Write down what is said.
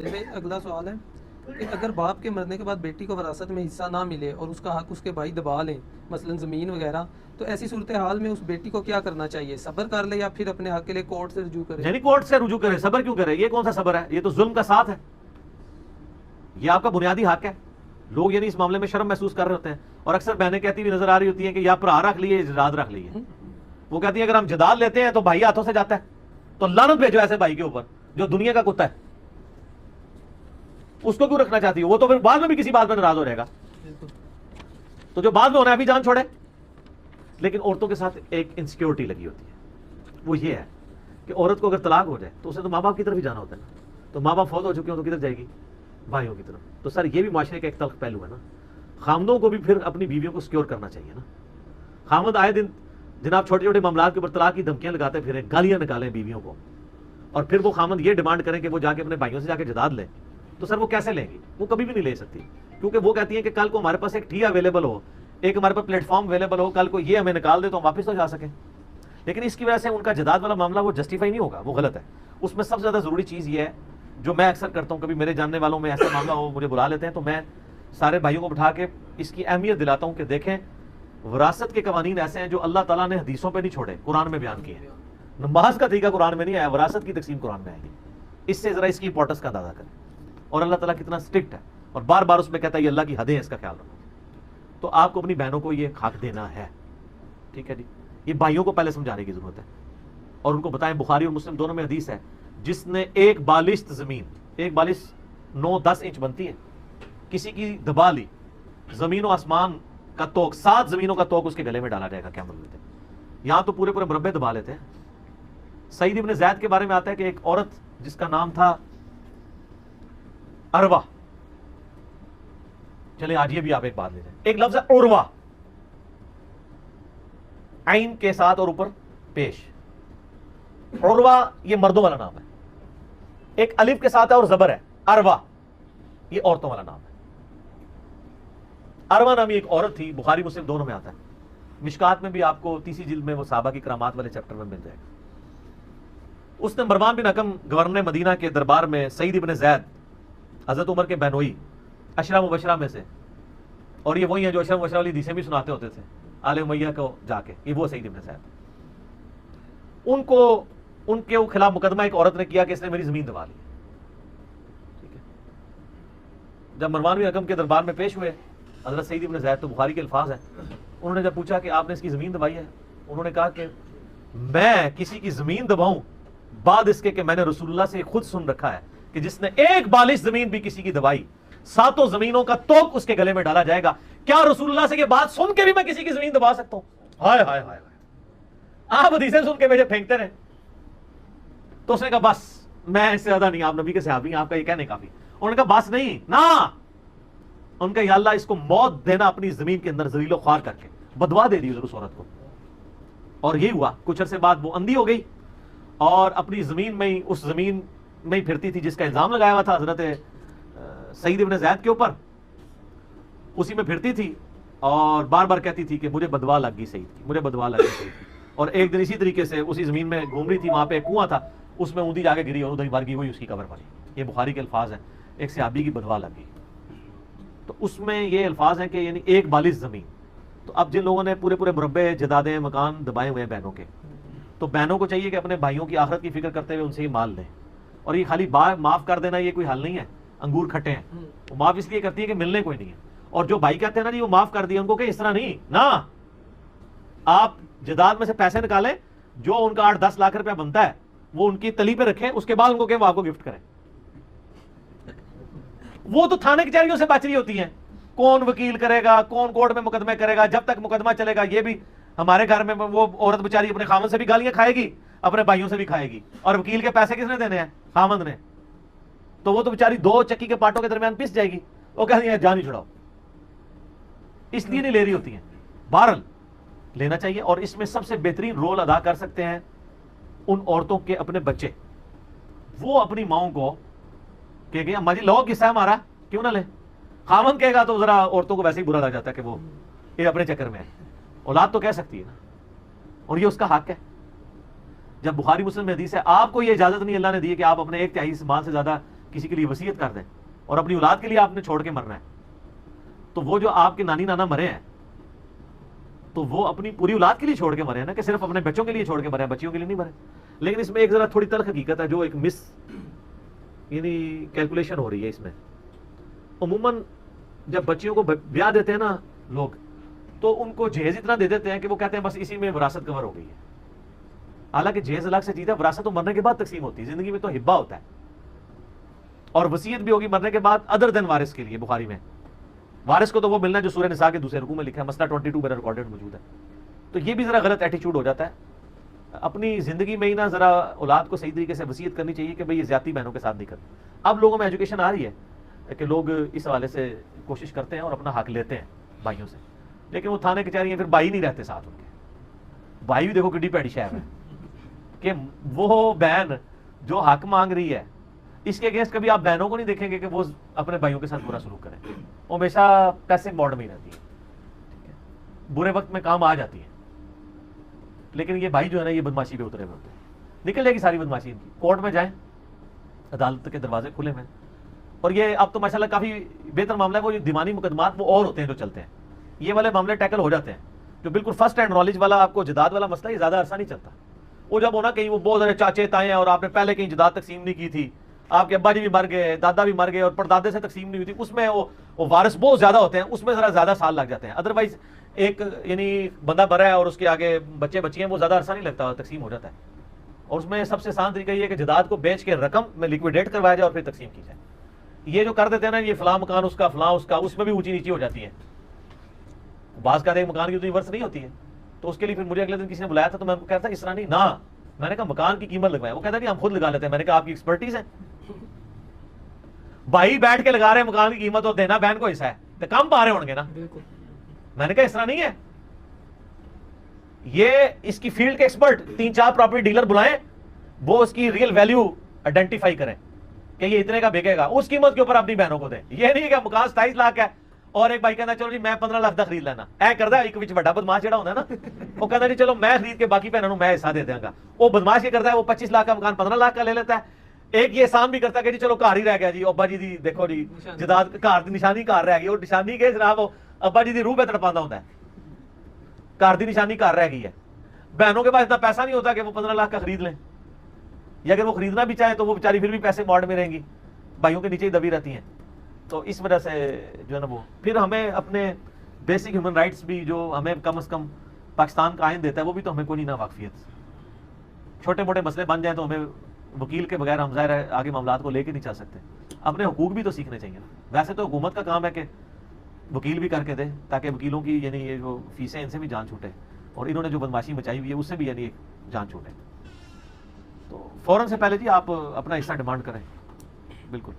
اگلا سوال ہے کہ اگر باپ کے مرنے کے بعد بیٹی کو وراثت میں حصہ نہ ملے اور اس کا حق اس کے بھائی دبا لیں، مثلا زمین وغیرہ، تو ایسی صورتحال میں اس بیٹی کو کیا کرنا چاہیے؟ صبر کر لے یا پھر اپنے حق کے لیے کورٹ سے رجوع کرے؟ یعنی کورٹ سے رجوع کرے؟ صبر کیوں کرے؟ یہ کون سا صبر ہے؟ یہ تو ظلم کا ساتھ ہے، یہ آپ کا بنیادی حق ہے۔ لوگ یعنی اس معاملے میں شرم محسوس کر رہے ہوتے ہیں، اور اکثر بہنیں کہتی ہوئی نظر آ رہی ہوتی ہیں کہ یا بھرا رکھ لیے جداد رکھ لیے۔ وہ کہتی ہیں اگر ہم جداد لیتے ہیں تو بھائی ہاتھوں سے جاتا ہے، تو لعنت بھیجو ایسے بھائی کے اوپر جو دنیا کا کتا ہے، اس کو کیوں رکھنا چاہتی ہے؟ وہ تو پھر بعد میں بھی کسی بات میں ناراض ہو رہے گا، تو جو بعد میں ہونا ہے ابھی جان چھوڑے۔ لیکن عورتوں کے ساتھ ایک انسیکیورٹی لگی ہوتی ہے، وہ یہ ہے کہ عورت کو اگر طلاق ہو جائے تو اسے تو ماں باپ کی طرف ہی جانا ہوتا ہے نا، تو ماں باپ فوت ہو چکے ہوں تو کدھر جائے گی؟ بھائیوں کی طرف۔ تو سر یہ بھی معاشرے کا ایک تلخ پہلو ہے نا، خامدوں کو بھی پھر اپنی بیویوں کو سکیور کرنا چاہیے نا۔ خامد آئے دن جناب چھوٹے چھوٹے معاملات کے اوپر طلاق کی دھمکیاں لگاتے پھریں، گالیاں نکالیں بیویوں کو، اور پھر وہ خامد یہ ڈیمانڈ کریں کہ وہ جا کے اپنے بھائیوں سے جا کے جداد لیں، تو سر وہ کیسے لیں گی؟ وہ کبھی بھی نہیں لے سکتی، کیونکہ وہ کہتی ہیں کہ کل کو ہمارے پاس ایک ٹھی اویلیبل ہو، ایک ہمارے پاس پلیٹ فارم اویلیبل ہو، کل کو یہ ہمیں نکال دے تو ہم واپس تو جا سکیں۔ لیکن اس کی وجہ سے ان کا جداد والا معاملہ وہ جسٹیفائی نہیں ہوگا، وہ غلط ہے۔ اس میں سب سے زیادہ ضروری چیز یہ ہے جو میں اکثر کرتا ہوں، کبھی میرے جاننے والوں میں ایسا معاملہ ہو مجھے بلا لیتے ہیں تو میں سارے بھائیوں کو بٹھا کے اس کی اہمیت دلاتا ہوں کہ دیکھیں وراثت کے قوانین ایسے ہیں جو اللہ تعالیٰ نے حدیثوں پہ نہیں چھوڑے، قرآن میں بیان کیے ہیں۔ نماز کا طریقہ قرآن میں نہیں آیا، وراثت کی تقسیم قرآن میں آئے گی۔ اس سے ذرا اس کی امپورٹنس کا اندازہ کریں، اور اللہ تعالیٰ کتنا اسٹرکٹ ہے، اور بار بار اس میں کہتا ہے یہ اللہ کی حدیں ہیں، اس کا خیال رکھو۔ تو آپ کو اپنی بہنوں کو یہ حق دینا ہے، ٹھیک ہے جی؟ یہ بھائیوں کو پہلے سمجھانے کی ضرورت ہے، اور ان کو بتائیں، بخاری اور مسلم دونوں میں حدیث ہے، جس نے ایک بالشت زمین، ایک بالشت 9-10 انچ بنتی ہے، کسی کی دبا لی، زمین و آسمان کا توق، 7 زمینوں کا توق اس کے گلے میں ڈالا جائے گا قیامت کے دن۔ یہاں تو پورے پورے مربع دبا لیتے ہیں۔ سعید ابن زید کے بارے میں آتا ہے کہ ایک عورت جس کا نام تھا اروا، چلیں آج یہ بھی آپ ایک بات لے جائیں، ایک لفظ ہے عروا، عین کے ساتھ اور اوپر پیش، عروا یہ مردوں والا نام ہے، ایک الف کے ساتھ ہے اور زبر ہے، اروا یہ عورتوں والا نام ہے۔ اروا نامی ایک عورت تھی، بخاری مسلم دونوں میں آتا ہے، مشکات میں بھی آپ کو 30 جلد میں وہ صحابہ کی کرامات والے چیپٹر میں مل جائے گا۔ اس نے مروان بن حکم گورنر مدینہ کے دربار میں سعید ابن زید، حضرت عمر کے بہنوئی، عشرہ مبشرہ میں سے، اور یہ وہی ہیں جو عشرہ مبشرہ والی حدیثیں بھی سناتے ہوتے تھے آل امیہ کو جا کے، یہ وہ سعید ابن زید۔ ان کے خلاف مقدمہ ایک عورت نے کیا کہ اس نے میری زمین دبا لی، ٹھیک ہے؟ جب مروان بن حکم کے دربار میں پیش ہوئے حضرت سعید ابن زید، تو بخاری کے الفاظ ہیں، انہوں نے جب پوچھا کہ آپ نے اس کی زمین دبائی ہے، انہوں نے کہا کہ میں کسی کی زمین دباؤں بعد اس کے کہ میں نے رسول اللہ سے خود سن رکھا ہے کہ جس نے ایک بالش زمین بھی کسی کی دبائی 7 زمینوں کا توق اس کے گلے میں ڈالا جائے گا۔ کیا رسول اللہ سے یہ بات سن کے بھی میں کسی کی زمین دبا سکتا ہوں؟ ہائے ہائے ہائے، آپ حدیثیں سن کے مجھے پھینکتے رہے۔ تو اس نے کہا بس میں اس سے زیادہ نہیں، آپ نبی کے صحابی ہیں، آپ کا یہ کہنے کافی۔ انہوں نے کہا بس نہیں نا، ان کا یا اللہ اس کو موت دینا اپنی زمین کے اندر ذلیل و خوار کر کے، بدوا دے دی اس عورت کو۔ اور یہ ہوا، کچھ عرصے بعد وہ اندھی ہو گئی، اور اپنی زمین میں ہی، اس زمین میں ہی پھرتی تھی جس کا الزام لگایا ہوا تھا حضرت سعید ابن زید کے اوپر، اسی میں پھرتی تھی، اور بار بار کہتی تھی کہ مجھے بدوا لگ گئی سعید کی، مجھے بدوا لگ گئی سعید کی۔ اور ایک دن اسی طریقے سے اسی زمین میں گھوم رہی تھی، وہاں پہ ایک کنواں تھا، اس میں اوندی جا کے گری اور ادھر مر گئی، وہی اس کی قبر بنی۔ یہ بخاری کے الفاظ ہیں، ایک صحابی کی بدوا لگ گئی۔ تو اس میں یہ الفاظ ہیں کہ یعنی ایک بالش زمین۔ تو اب جن لوگوں نے پورے پورے مربع جدادیں مکان دبائے ہوئے ہیں بہنوں کے، تو بہنوں کو چاہیے کہ اپنے بھائیوں کی آخرت کی فکر کرتے ہوئے ان سے یہ مال لیں۔ اور یہ خالی معاف کر دینا یہ کوئی حل نہیں ہے، انگور کھٹے ہیں، وہ معاف اس لیے کرتی ہے کہ ملنے کوئی نہیں ہے۔ اور جو بھائی کہتے ہیں نا جی وہ معاف کر دیا، ان کو کہ اس طرح نہیں نا، آپ جداد میں سے پیسے نکالیں، جو ان کا 8-10 لاکھ روپیہ بنتا ہے وہ ان کی تلی پہ رکھیں، اس کے بعد ان کو کہ وہ آپ کو گفٹ کریں۔ وہ تو تھانے کچہریوں سے بچ رہی ہوتی ہیں، کون وکیل کرے گا، کون کورٹ میں مقدمے کرے گا، جب تک مقدمہ چلے گا یہ بھی ہمارے گھر میں وہ عورت بیچاری اپنے خامن سے بھی گالیاں کھائے گی، اپنے بھائیوں سے بھی کھائے گی، اور وکیل کے پیسے کس نے دینے ہیں؟ خامن نے۔ تو وہ تو بیچاری 2 چکی کے پاٹوں کے درمیان پس جائے گی، وہ کہتی ہیں جان ہی چھڑاؤ، اس لیے نہیں لے رہی ہوتی ہیں۔ بہرحال لینا چاہیے، اور اس میں سب سے بہترین رول ادا کر سکتے ہیں ان عورتوں کے اپنے بچے۔ وہ اپنی ماؤں کو کہ گیا اماں جی لو قصہ ہے ہمارا، کیوں نہ لے؟ خامن کہے گا تو ذرا عورتوں کو ویسے ہی برا لگ جاتا ہے کہ وہ یہ اپنے چکر میں ہے۔ اولاد تو کہہ سکتی ہے نا، اور یہ اس کا حق ہے۔ جب بخاری مسلم میں حدیث ہے، آپ کو یہ اجازت نہیں اللہ نے دی کہ آپ اپنے 1/3 مال سے زیادہ کسی کے لیے وصیت کر دیں اور اپنی اولاد کے لیے آپ نے چھوڑ کے مرنا ہے، تو وہ جو آپ کے نانی نانا مرے ہیں تو وہ اپنی پوری اولاد کے لیے چھوڑ کے مرے ہیں نا، کہ صرف اپنے بچوں کے لیے چھوڑ کے مرے ہیں، بچیوں کے لیے نہیں مرے. لیکن اس میں ایک ذرا تھوڑی تلخ حقیقت ہے، جو ایک یعنی کیلکولیشن ہو رہی ہے اس میں. عموماً جب بچیوں کو بیاہ دیتے ہیں نا لوگ، تو ان کو جہیز اتنا دے دیتے ہیں کہ وہ کہتے ہیں بس اسی میں وراثت کور ہو گئی ہے. حالانکہ جہیز الگ سے چیز ہے، وراثت تو مرنے کے بعد تقسیم ہوتی ہے. زندگی میں تو ہبہ ہوتا ہے، اور وصیت بھی ہوگی مرنے کے بعد ادر دین وارث کے لیے. بخاری میں وارث کو تو وہ ملنا ہے جو سورہ نساء کے دوسرے رکوع میں لکھا ہے، مسئلہ 22 میرا ریکارڈڈ موجود ہے. تو یہ بھی ذرا غلط ایٹیچیوڈ ہو جاتا ہے. اپنی زندگی میں ہی نا ذرا اولاد کو صحیح طریقے سے وصیت کرنی چاہیے کہ بھئی یہ زیادتی بہنوں کے ساتھ نہیں کرنا. اب لوگوں میں ایجوکیشن آ رہی ہے کہ لوگ اس حوالے سے کوشش کرتے ہیں اور اپنا حق لیتے ہیں بھائیوں سے، لیکن وہ تھانے کچہری ہیں، پھر بھائی نہیں رہتے ساتھ ان کے. بھائی بھی دیکھو کڈی پیڑی شہر ہے کہ وہ بہن جو حق مانگ رہی ہے، اس کے اگینسٹ کبھی آپ بہنوں کو نہیں دیکھیں گے کہ وہ اپنے بھائیوں کے ساتھ برا سلوک کریں. وہ ہمیشہ پیسے موڈ میں ہی رہتی ہے، برے وقت میں کام آ جاتی ہے. لیکن یہ بھائی جو ہے نا، یہ بدماشی پہ اترے ہوئے ہوتے ہیں. نکل جائے گی ساری بدماشی ان کی. کورٹ میں جائیں، عدالت کے دروازے کھلے ہوئے ہیں. اور یہ اب تو ماشاءاللہ کافی بہتر معاملہ ہے. وہ جو دیوانی مقدمات وہ اور ہوتے ہیں جو چلتے ہیں، یہ والے معاملے ٹیکل ہو جاتے ہیں. جو بالکل فرسٹ ہینڈ نالج والا آپ کو جداد والا مسئلہ، یہ زیادہ عرصہ نہیں چلتا. وہ جب ہونا کہیں وہ بہت سارے چاچے تائے ہیں اور آپ نے پہلے کہیں جداد تقسیم نہیں کی تھی، آپ کے ابا جی بھی مر گئے، دادا بھی مر گئے اور پردادے سے تقسیم نہیں ہوئی تھی، اس میں وہ وارث بہت زیادہ ہوتے ہیں، اس میں ذرا زیادہ سال لگ جاتے ہیں. ادروائز ایک یعنی بندہ مرا ہے اور اس کے آگے بچے بچی ہیں، وہ زیادہ عرصہ نہیں لگتا، تقسیم ہو جاتا ہے. اور اس میں سب سے آسان طریقہ یہ ہے کہ جداد کو بیچ کے رقم میں لیکویڈیٹ کروایا جائے اور پھر تقسیم کی جائے. یہ جو کر دیتے ہیں نا، یہ فلاں مکان اس کا، فلاں اس کا، اس میں بھی اونچی نیچی ہو جاتی ہے. بعض کا ایک مکان کی اتنی ورث نہیں ہوتی ہے. تو اس کے لیے پھر مجھے اگلے دن کسی نے بلایا تھا، تو میں کہتا اس طرح نہیں نا، میں نے کہا مکان کی قیمت لگوایا. وہ کہتا نہیں ہم خود لگا لیتے ہیں. میں نے کہا آپ کی ایکسپرٹیز ہے، بھائی بیٹھ کے لگا رہے ہیں مکان کی قیمت اور دینا بہن کو حصہ ہے، تو کم پا رہے ہوں گے نا. میں نے کہا اس طرح نہیں ہے. یہ اس کی فیلڈ کے ایکسپرٹ 3-4 پراپرٹی ڈیلر بلائیں، وہ اس کی ریئل ویلیو آئیڈینٹیفائی کریں کہ یہ اتنے کا بکے گا، اس قیمت کے اوپر اپنی بہنوں کو دیں. یہ نہیں کہ مکان 27 لاکھ ہے اور ایک بھائی کہنا چلو جی میں 15 لاکھ کا خرید لینا. اے کردا ایک وچ بڑا بدماش جڑا ہوندا ہے نا، وہ کہنا جی چلو میں خرید کے باقی بہنوں میں حصہ دے دوں گا. وہ بدماش یہ کرتا ہے، وہ 25 لاکھ کا مکان 15 لاکھ کا لے لیتا ہے. ایک یہ احسان بھی کرتا ہے کہ جی چلو گھر ہی رہ گیا جی، ابا جی دی دیکھو جی جداد گھر دی نشانی گھر رہ گئی. اور نشانی کے جناب وہ ابا جی دی روح پہ تڑپاندا ہوندا ہے، گھر دی نشانی گھر رہ گئی ہے. بہنوں کے پاس اتنا پیسہ نہیں ہوتا کہ وہ 15 لاکھ کا خرید لیں، یا اگر وہ خریدنا بھی چاہیں تو وہ بیچاری پھر بھی پیسے موڈ میں رہیں گی، بھائیوں کے نیچے ہی دبی رہتی ہیں. تو اس وجہ سے جو ہے نا وہ پھر ہمیں اپنے بیسک ہیومن رائٹس بھی جو ہمیں کم از کم پاکستان کا آئین دیتا ہے، وہ بھی تو ہمیں کوئی نہیں نا واقفیت. چھوٹے موٹے مسئلے بن جائیں تو ہمیں وکیل کے بغیر ہم ظاہر ہے آگے معاملات کو لے کے نہیں چل سکتے. اپنے حقوق بھی تو سیکھنے چاہیے نا. ویسے تو حکومت کا کام ہے کہ وکیل بھی کر کے دے، تاکہ وکیلوں کی یعنی یہ جو فیسیں ان سے بھی جان چھوٹے، اور انہوں نے جو بدماشی مچائی ہوئی ہے اس سے بھی یعنی جان چھوٹے. تو فوراً سے پہلے جی آپ اپنا حصہ ڈیمانڈ کریں. بالکل.